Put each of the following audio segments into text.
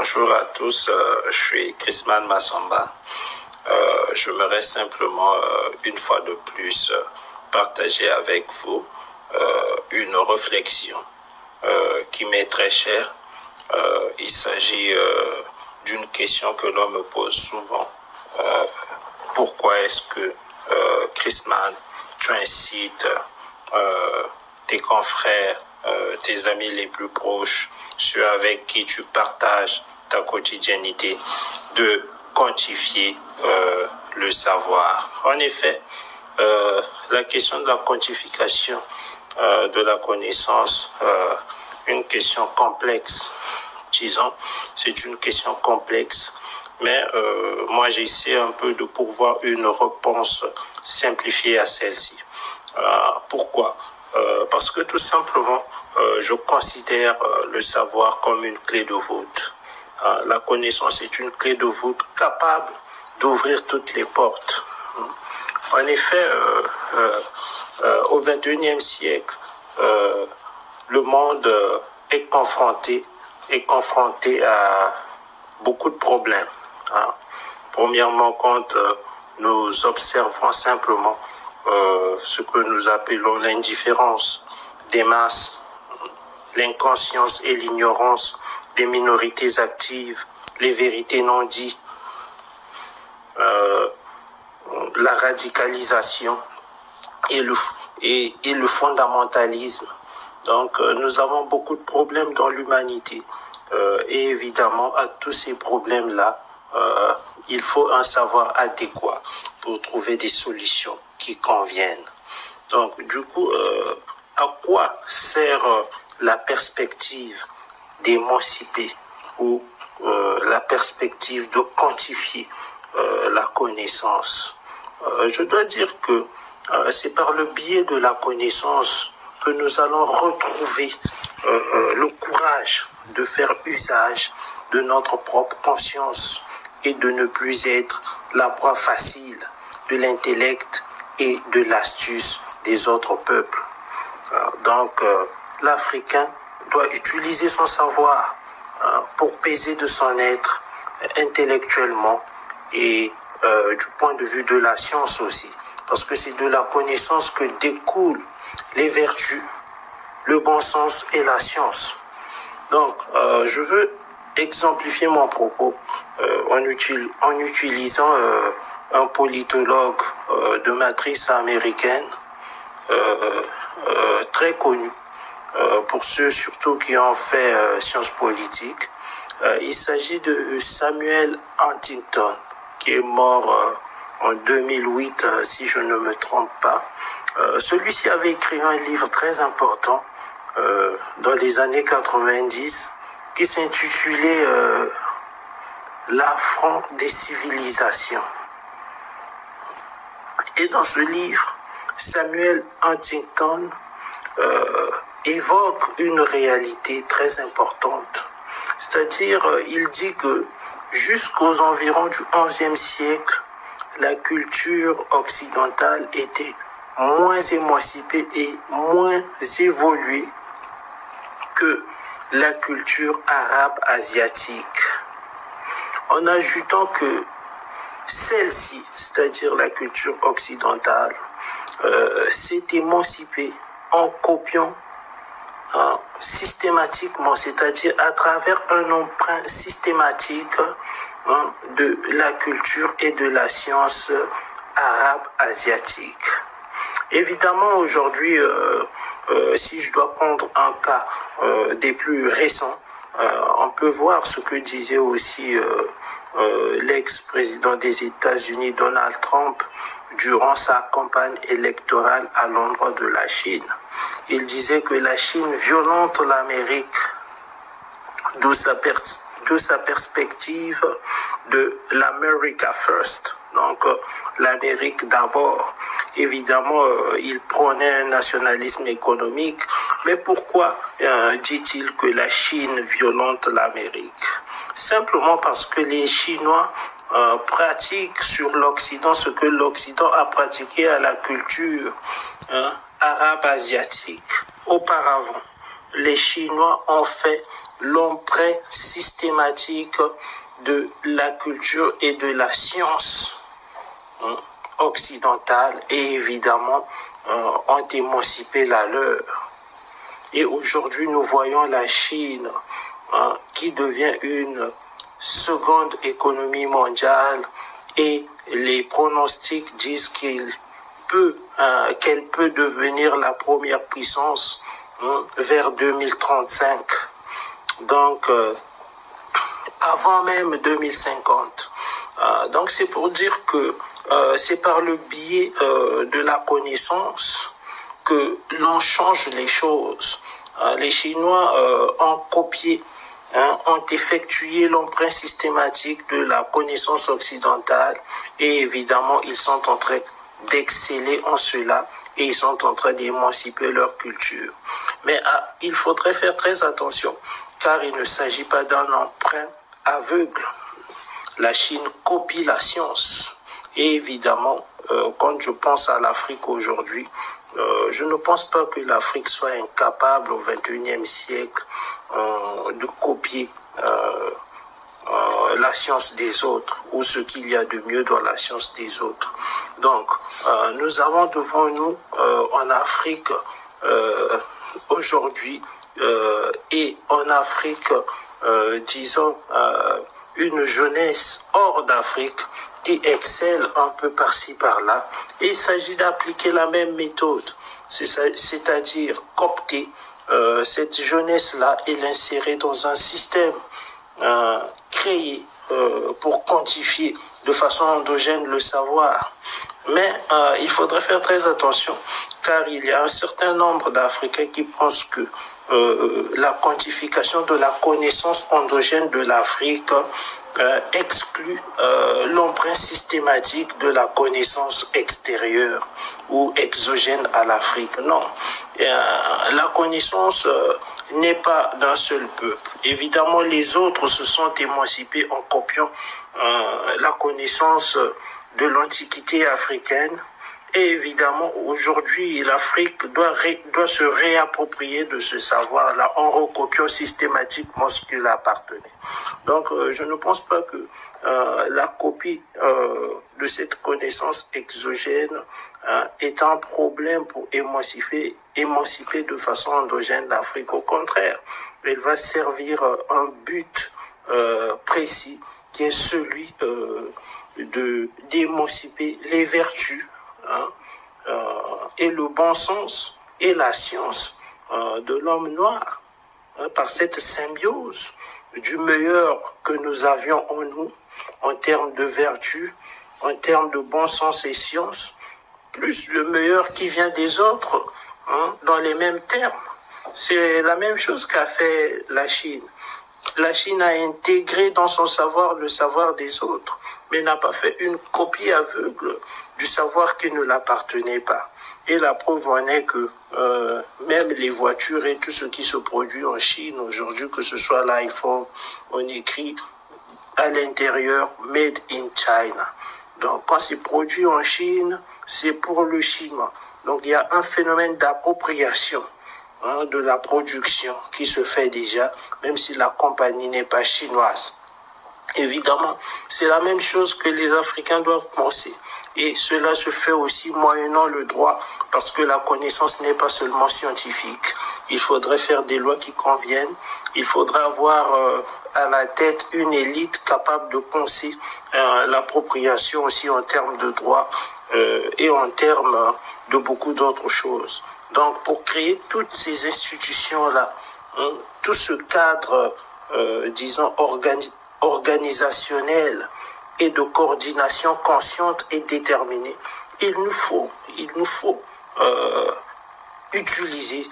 Bonjour à tous, je suis Chrisman Massamba. J'aimerais simplement une fois de plus partager avec vous une réflexion qui m'est très chère. Il s'agit d'une question que l'on me pose souvent. Pourquoi est-ce que Chrisman, tu incites tes confrères, tes amis les plus proches, ceux avec qui tu partages ta quotidiennité, de quantifier le savoir. En effet, la question de la quantification de la connaissance, une question complexe, disons, c'est une question complexe, mais moi j'essaie un peu de pourvoir une réponse simplifiée à celle-ci. Pourquoi ? Parce que tout simplement, je considère le savoir comme une clé de voûte. La connaissance est une clé de voûte capable d'ouvrir toutes les portes. En effet, au XXIe siècle, le monde est confronté à beaucoup de problèmes. Premièrement, quand nous observons simplement ce que nous appelons l'indifférence des masses, l'inconscience et l'ignorance des minorités actives, les vérités non dites, la radicalisation et le fondamentalisme. Donc, nous avons beaucoup de problèmes dans l'humanité. Et évidemment, à tous ces problèmes-là, il faut un savoir adéquat pour trouver des solutions qui conviennent. Donc, du coup, à quoi sert la perspective d'émanciper ou la perspective de quantifier la connaissance? Je dois dire que c'est par le biais de la connaissance que nous allons retrouver le courage de faire usage de notre propre conscience et de ne plus être la proie facile de l'intellect et de l'astuce des autres peuples. Donc, l'Africain doit utiliser son savoir pour peser de son être intellectuellement et du point de vue de la science aussi. Parce que c'est de la connaissance que découlent les vertus, le bon sens et la science. Donc, je veux exemplifier mon propos en utilisant un politologue de matrice américaine très connu pour ceux surtout qui ont fait sciences politiques. Il s'agit de Samuel Huntington, qui est mort en 2008, si je ne me trompe pas. Celui-ci avait écrit un livre très important dans les années 90 qui s'intitulait L'affront des civilisations. Et dans ce livre, Samuel Huntington évoque une réalité très importante. C'est-à-dire, il dit que jusqu'aux environs du XIe siècle, la culture occidentale était moins émancipée et moins évoluée que la culture arabe asiatique. En ajoutant que celle-ci, c'est-à-dire la culture occidentale, s'est émancipée en copiant systématiquement, c'est-à-dire à travers un emprunt systématique de la culture et de la science arabe asiatique. Évidemment, aujourd'hui, si je dois prendre un cas des plus récents, on peut voir ce que disait aussi l'ex-président des États-Unis, Donald Trump, durant sa campagne électorale à l'endroit de la Chine. Il disait que la Chine violente l'Amérique, d'où sa perspective de l'America First, donc l'Amérique d'abord. Évidemment, il prônait un nationalisme économique, mais pourquoi dit-il que la Chine violente l'Amérique? Simplement parce que les Chinois pratiquent sur l'Occident ce que l'Occident a pratiqué à la culture arabe asiatique auparavant. Les Chinois ont fait l'emprunt systématique de la culture et de la science occidentale et évidemment ont émancipé la leur. Et aujourd'hui, nous voyons la Chine qui devient une seconde économie mondiale et les pronostics disent qu'elle peut devenir la première puissance vers 2035. Donc, avant même 2050. Donc, c'est pour dire que c'est par le biais de la connaissance que l'on change les choses. Les Chinois ont copié, ont effectué l'emprunt systématique de la connaissance occidentale et évidemment, ils sont en train d'exceller en cela et ils sont en train d'émanciper leur culture. Mais il faudrait faire très attention car il ne s'agit pas d'un emprunt aveugle. La Chine copie la science. Et évidemment, quand je pense à l'Afrique aujourd'hui, je ne pense pas que l'Afrique soit incapable au XXIe siècle de copier la science des autres ou ce qu'il y a de mieux dans la science des autres. Donc, nous avons devant nous en Afrique aujourd'hui et en Afrique, disons, une jeunesse hors d'Afrique qui excelle un peu par-ci par-là. Et il s'agit d'appliquer la même méthode, c'est-à-dire coopter cette jeunesse-là et l'insérer dans un système créé pour quantifier de façon endogène le savoir. Mais il faudrait faire très attention car il y a un certain nombre d'Africains qui pensent que la quantification de la connaissance endogène de l'Afrique exclut l'emprunt systématique de la connaissance extérieure ou exogène à l'Afrique. Non, la connaissance n'est pas d'un seul peuple. Évidemment, les autres se sont émancipés en copiant la connaissance de l'Antiquité africaine. Et évidemment, aujourd'hui, l'Afrique doit se réapproprier de ce savoir-là en recopiant systématiquement ce qui lui appartenait. Donc, je ne pense pas que la copie de cette connaissance exogène est un problème pour émanciper de façon endogène l'Afrique. Au contraire, elle va servir un but précis qui est celui d'émanciper les vertus et le bon sens et la science de l'homme noir par cette symbiose du meilleur que nous avions en nous en termes de vertu, en termes de bon sens et science, plus le meilleur qui vient des autres dans les mêmes termes. C'est la même chose qu'a fait la Chine. La Chine a intégré dans son savoir le savoir des autres, mais n'a pas fait une copie aveugle du savoir qui ne l'appartenait pas. Et la preuve en est que même les voitures et tout ce qui se produit en Chine aujourd'hui, que ce soit l'iPhone, on écrit à l'intérieur « Made in China ». Donc quand c'est produit en Chine, c'est pour le chinois. Donc il y a un phénomène d'appropriation de la production qui se fait déjà, même si la compagnie n'est pas chinoise. Évidemment, c'est la même chose que les Africains doivent penser. Et cela se fait aussi moyennant le droit, parce que la connaissance n'est pas seulement scientifique. Il faudrait faire des lois qui conviennent. Il faudrait avoir à la tête une élite capable de penser l'appropriation aussi en termes de droit et en termes de beaucoup d'autres choses. Donc, pour créer toutes ces institutions-là, tout ce cadre, disons, organisationnel et de coordination consciente et déterminée, il nous faut utiliser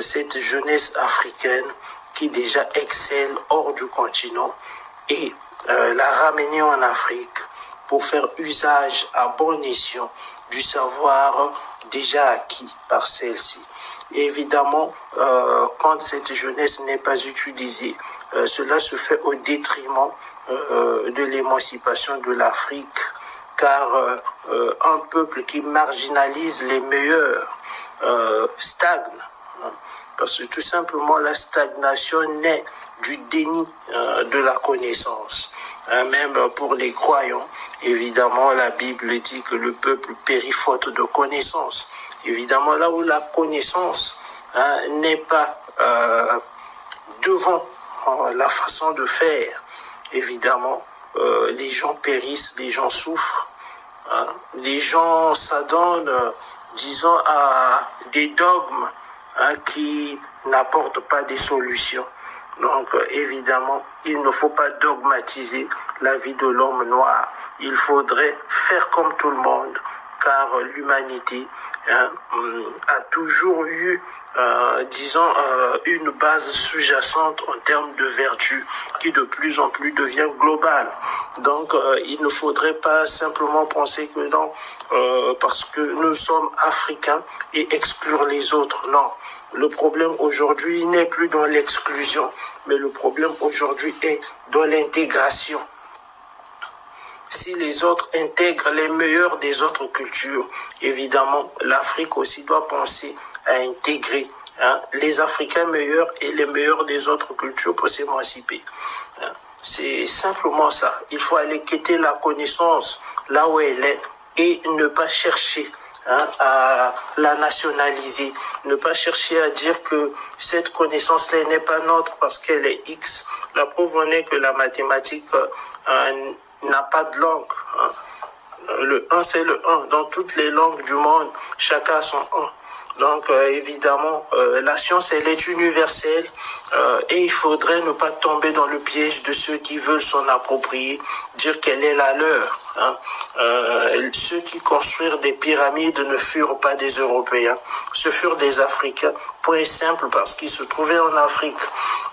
cette jeunesse africaine qui déjà excelle hors du continent et la ramener en Afrique pour faire usage à bon escient du savoir déjà acquis par celle-ci. Et évidemment, quand cette jeunesse n'est pas utilisée, cela se fait au détriment de l'émancipation de l'Afrique, car un peuple qui marginalise les meilleurs stagne. Parce que tout simplement, la stagnation naît du déni de la connaissance. Même pour les croyants, évidemment, la Bible dit que le peuple périt faute de connaissance. Évidemment, là où la connaissance n'est pas devant la façon de faire, évidemment, les gens périssent, les gens souffrent. Les gens s'adonnent, disons, à des dogmes qui n'apportent pas des solutions. Donc, évidemment, il ne faut pas dogmatiser la vie de l'homme noir. Il faudrait faire comme tout le monde, car l'humanité a toujours eu, disons, une base sous-jacente en termes de vertu qui de plus en plus devient globale. Donc, il ne faudrait pas simplement penser que non, parce que nous sommes africains et exclure les autres. Non. Le problème aujourd'hui n'est plus dans l'exclusion, mais le problème aujourd'hui est dans l'intégration. Si les autres intègrent les meilleurs des autres cultures, évidemment, l'Afrique aussi doit penser à intégrer les Africains meilleurs et les meilleurs des autres cultures pour s'émanciper. C'est simplement ça. Il faut aller quêter la connaissance là où elle est et ne pas chercher à la nationaliser, ne pas chercher à dire que cette connaissance-là n'est pas nôtre parce qu'elle est X. La preuve en est que la mathématique n'a pas de langue. Le 1, c'est le 1. Dans toutes les langues du monde, chacun a son 1. Donc, évidemment, la science, elle est universelle et il faudrait ne pas tomber dans le piège de ceux qui veulent s'en approprier, dire qu'elle est la leur. Ceux qui construirent des pyramides ne furent pas des Européens, ce furent des Africains, point simple, parce qu'ils se trouvaient en Afrique.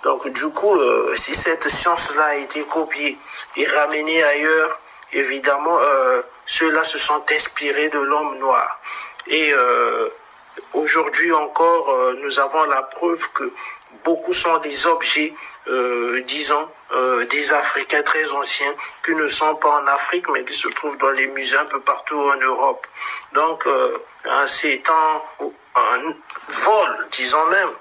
Donc, du coup, si cette science-là a été copiée et ramenée ailleurs, évidemment, ceux-là se sont inspirés de l'homme noir. Et aujourd'hui encore, nous avons la preuve que beaucoup sont des objets, disons, des Africains très anciens qui ne sont pas en Afrique, mais qui se trouvent dans les musées un peu partout en Europe. Donc, c'est un vol, disons même,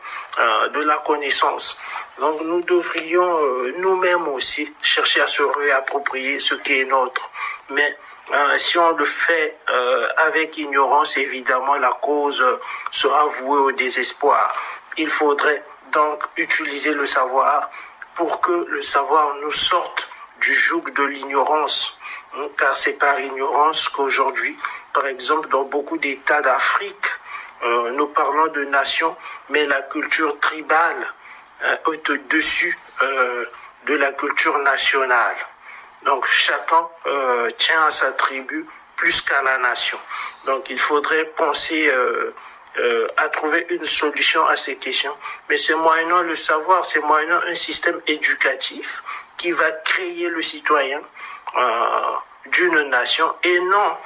de la connaissance. Donc, nous devrions nous-mêmes aussi chercher à se réapproprier ce qui est nôtre. Mais si on le fait avec ignorance, évidemment, la cause sera vouée au désespoir. Il faudrait donc utiliser le savoir pour que le savoir nous sorte du joug de l'ignorance. Car c'est par ignorance qu'aujourd'hui, par exemple, dans beaucoup d'États d'Afrique, nous parlons de nations, mais la culture tribale est au-dessus de la culture nationale. Donc chacun tient à sa tribu plus qu'à la nation. Donc il faudrait penser à trouver une solution à ces questions. Mais c'est moyennant le savoir, c'est moyennant un système éducatif qui va créer le citoyen d'une nation et non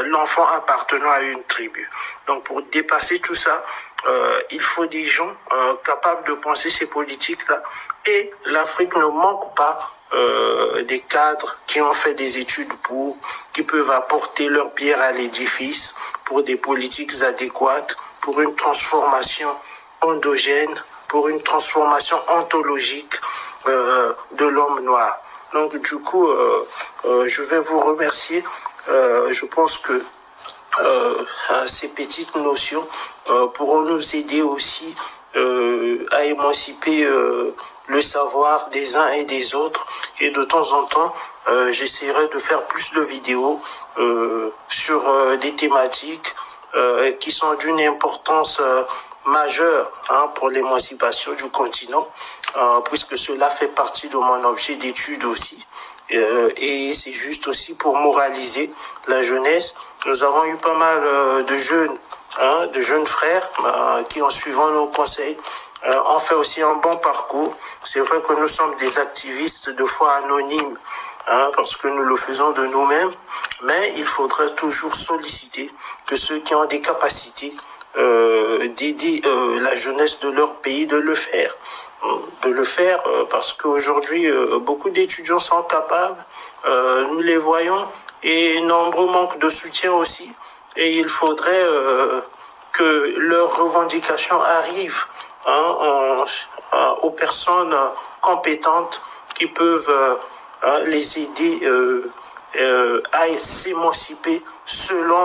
l'enfant appartenant à une tribu. Donc pour dépasser tout ça, il faut des gens capables de penser ces politiques-là. Et l'Afrique ne manque pas des cadres qui ont fait des études qui peuvent apporter leur pierre à l'édifice pour des politiques adéquates, pour une transformation endogène, pour une transformation ontologique de l'homme noir. Donc du coup, je vais vous remercier. Je pense que ces petites notions pourront nous aider aussi à émanciper le savoir des uns et des autres. Et de temps en temps, j'essaierai de faire plus de vidéos sur des thématiques qui sont d'une importance majeure pour l'émancipation du continent, puisque cela fait partie de mon objet d'étude aussi. Et c'est juste aussi pour moraliser la jeunesse. Nous avons eu pas mal de jeunes frères qui, en suivant nos conseils, ont fait aussi un bon parcours. C'est vrai que nous sommes des activistes de foi anonymes, parce que nous le faisons de nous-mêmes, mais il faudrait toujours solliciter que ceux qui ont des capacités d'aider la jeunesse de leur pays de le faire. Parce qu'aujourd'hui, beaucoup d'étudiants sont capables, nous les voyons, et nombreux manquent de soutien aussi. Et il faudrait que leurs revendications arrivent aux personnes compétentes qui peuvent les aider à s'émanciper selon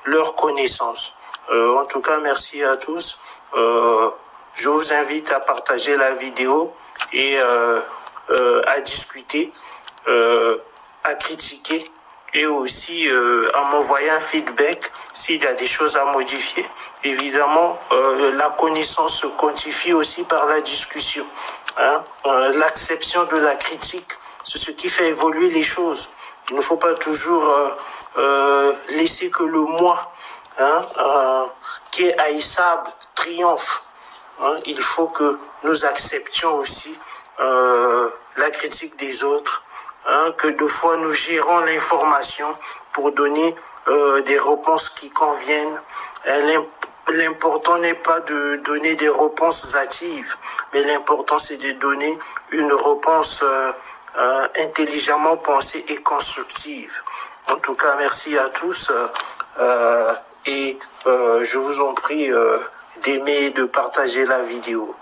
leurs connaissances. En tout cas, merci à tous. Je vous invite à partager la vidéo et à discuter, à critiquer et aussi à m'envoyer un feedback s'il y a des choses à modifier. Évidemment, la connaissance se quantifie aussi par la discussion. L'acception de la critique, c'est ce qui fait évoluer les choses. Il ne faut pas toujours laisser que le moi qui est haïssable triomphe. Il faut que nous acceptions aussi la critique des autres, que deux fois nous gérons l'information pour donner des réponses qui conviennent. L'important n'est pas de donner des réponses hâtives, mais l'important c'est de donner une réponse intelligemment pensée et constructive. En tout cas, merci à tous et je vous en prie d'aimer et de partager la vidéo.